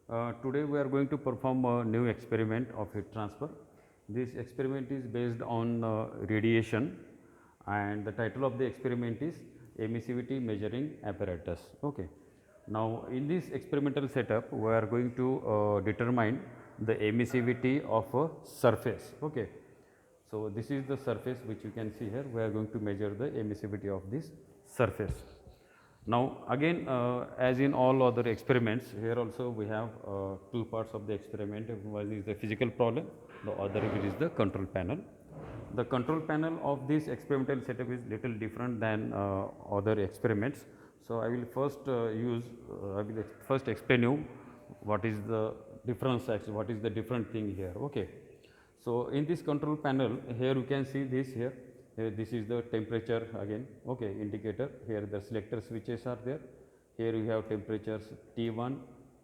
Today we are going to perform a new experiment of heat transfer. This experiment is based on radiation, and the title of the experiment is emissivity measuring apparatus. Okay. Now, in this experimental setup we are going to determine the emissivity of a surface. Okay. So, this is the surface which you can see here, we are going to measure the emissivity of this surface. Now, again as in all other experiments, here also we have two parts of the experiment. One is the physical problem, the other is the control panel. The control panel of this experimental setup is little different than other experiments. So, I will first explain you what is the difference, actually what is the different thing here. Okay. So, in this control panel, here you can see this here. This is the temperature again, okay, indicator. Here the selector switches are there. Here you have temperatures T1,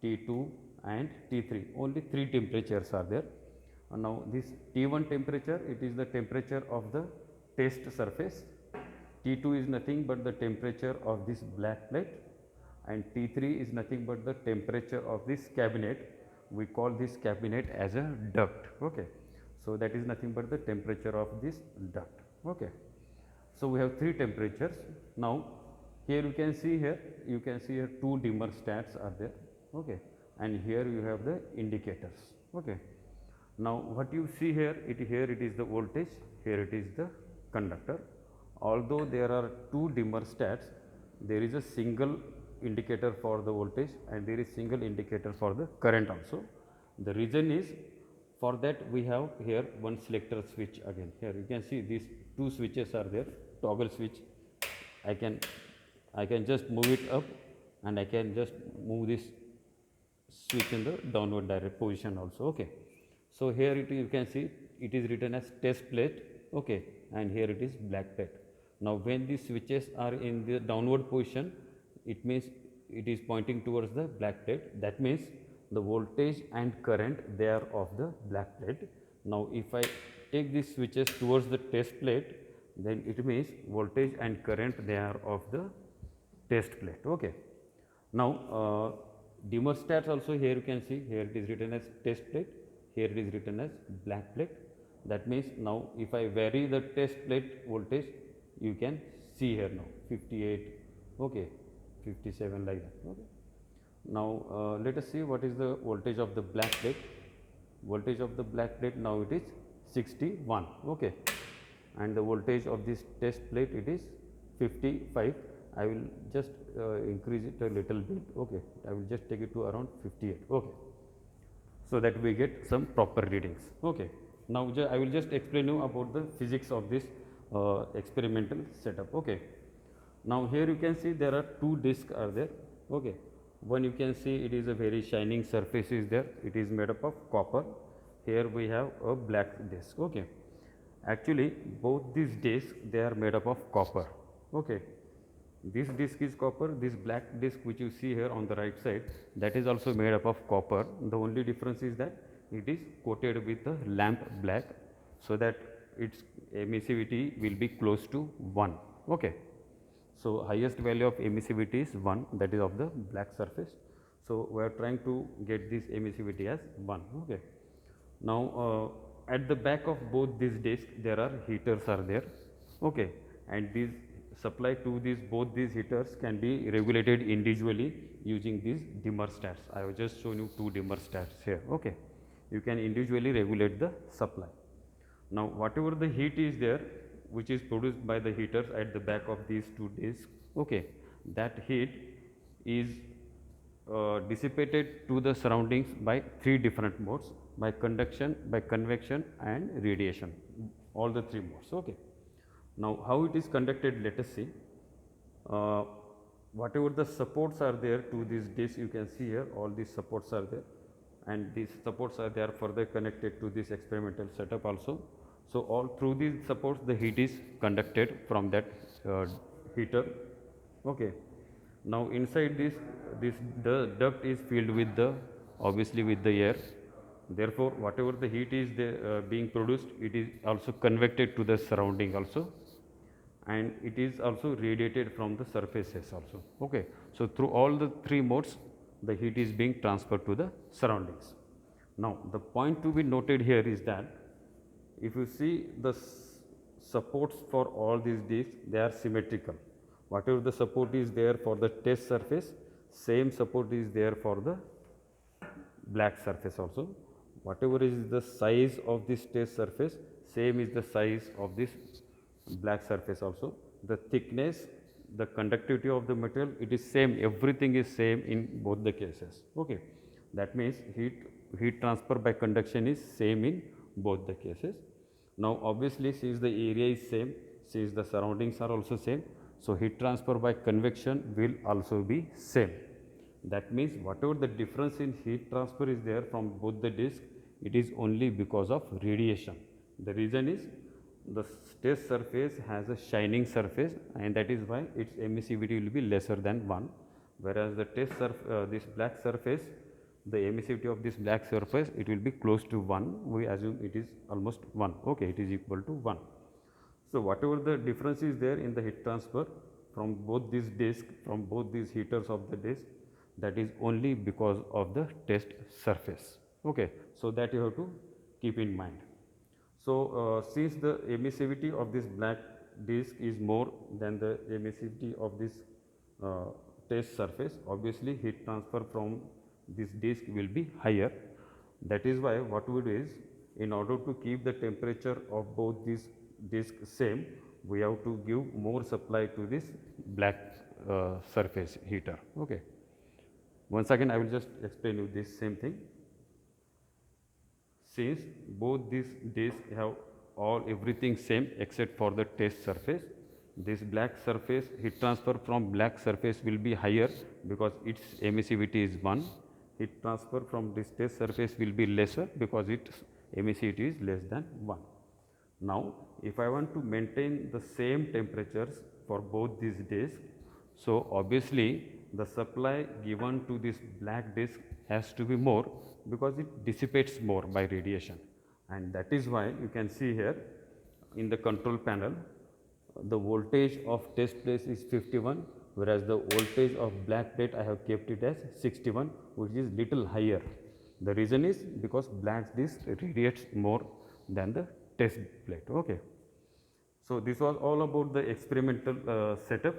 T2 and T3. Only 3 temperatures are there. And now this T1 temperature, it is the temperature of the test surface. T2 is nothing but the temperature of this black plate, and T3 is nothing but the temperature of this cabinet. We call this cabinet as a duct. Okay. So, that is nothing but the temperature of this duct. Okay. So, we have 3 temperatures. Now, here you can see here 2 dimmer stats are there. Okay. And here you have the indicators. Okay. Now, what you see here it is the voltage, here it is the conductor. Although there are 2 dimmer stats, there is a single indicator for the voltage and there is single indicator for the current also. The reason is, for that we have here one selector switch again. Here you can see these 2 switches are there, toggle switch. I can just move it up and I can just move this switch in the downward direct position also. Okay. So, here you can see it is written as test plate, okay, and here it is black plate. Now, when these switches are in the downward position, it means it is pointing towards the black plate. That means the voltage and current, they are of the black plate. Now, if I take these switches towards the test plate, then it means voltage and current, they are of the test plate. Okay. Now, dimmer stats also, here you can see, here it is written as test plate, here it is written as black plate. That means now if I vary the test plate voltage, you can see here now 58, okay, 57 like that. Okay. Now, let us see what is the voltage of the black plate. Voltage of the black plate now it is 61, okay, and the voltage of this test plate it is 55. I will just increase it a little bit, okay, I will just take it to around 58, okay, so that we get some proper readings. Okay. Now, I will just explain you about the physics of this experimental setup. Okay. Now, here you can see there are 2 discs are there. Okay. One you can see it is a very shining surface is there, it is made up of copper. Here we have a black disc. Okay. Actually, both these discs, they are made up of copper. Okay. This disc is copper, this black disc which you see here on the right side, that is also made up of copper. The only difference is that it is coated with a lamp black, so that its emissivity will be close to 1. Okay. So, highest value of emissivity is 1, that is of the black surface. So, we are trying to get this emissivity as 1. Okay. Now, at the back of both these discs there are heaters are there. Okay. And these supply to both these heaters can be regulated individually using these dimmer stats. I have just shown you 2 dimmer stats here. Okay. You can individually regulate the supply. Now, whatever the heat is there which is produced by the heaters at the back of these 2 discs, okay, that heat is dissipated to the surroundings by 3 different modes: by conduction, by convection and radiation, all the 3 modes. Okay. Now, how it is conducted, let us see. Whatever the supports are there to this disc, you can see here all these supports are there, and these supports are there further connected to this experimental setup also. So, all through these supports the heat is conducted from that heater. Okay. Now, inside this the duct is filled with the, obviously with the air. Therefore, whatever the heat is being produced, it is also convected to the surrounding also, and it is also radiated from the surfaces also. Okay. So, through all the 3 modes the heat is being transferred to the surroundings. Now, the point to be noted here is that if you see the supports for all these discs, they are symmetrical. Whatever the support is there for the test surface, same support is there for the black surface also. Whatever is the size of this test surface, same is the size of this black surface also. The thickness, the conductivity of the material, it is same, everything is same in both the cases. Okay. That means heat transfer by conduction is same in both the cases. Now, obviously, since the area is same, since the surroundings are also same, so heat transfer by convection will also be same. That means, whatever the difference in heat transfer is there from both the discs, it is only because of radiation. The reason is the test surface has a shining surface, and that is why its emissivity will be lesser than 1, whereas the this black surface, the emissivity of this black surface, it will be close to 1. We assume it is almost 1. Okay, it is equal to 1. So, whatever the difference is there in the heat transfer from both these discs, from both these heaters of the disc, that is only because of the test surface. Okay. So, that you have to keep in mind. So, since the emissivity of this black disc is more than the emissivity of this test surface, obviously heat transfer from this disc will be higher. That is why what we do is, in order to keep the temperature of both these discs same, we have to give more supply to this black surface heater. Okay. Once again, I will just explain you this same thing. Since both these discs have everything same except for the test surface, this black surface heat transfer from black surface will be higher because its emissivity is 1. Heat transfer from this test surface will be lesser because its emissivity is less than 1. Now, if I want to maintain the same temperatures for both these discs, so obviously the supply given to this black disc has to be more because it dissipates more by radiation, and that is why you can see here in the control panel the voltage of test place is 51, whereas the voltage of black plate I have kept it as 61, which is little higher. The reason is because black disc radiates more than the test plate. Okay. So, this was all about the experimental setup.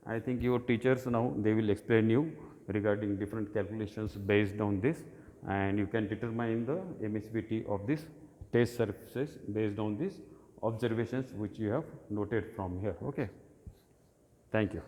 I think your teachers now they will explain you regarding different calculations based on this, and you can determine the emissivity of this test surfaces based on these observations which you have noted from here. Okay. Thank you.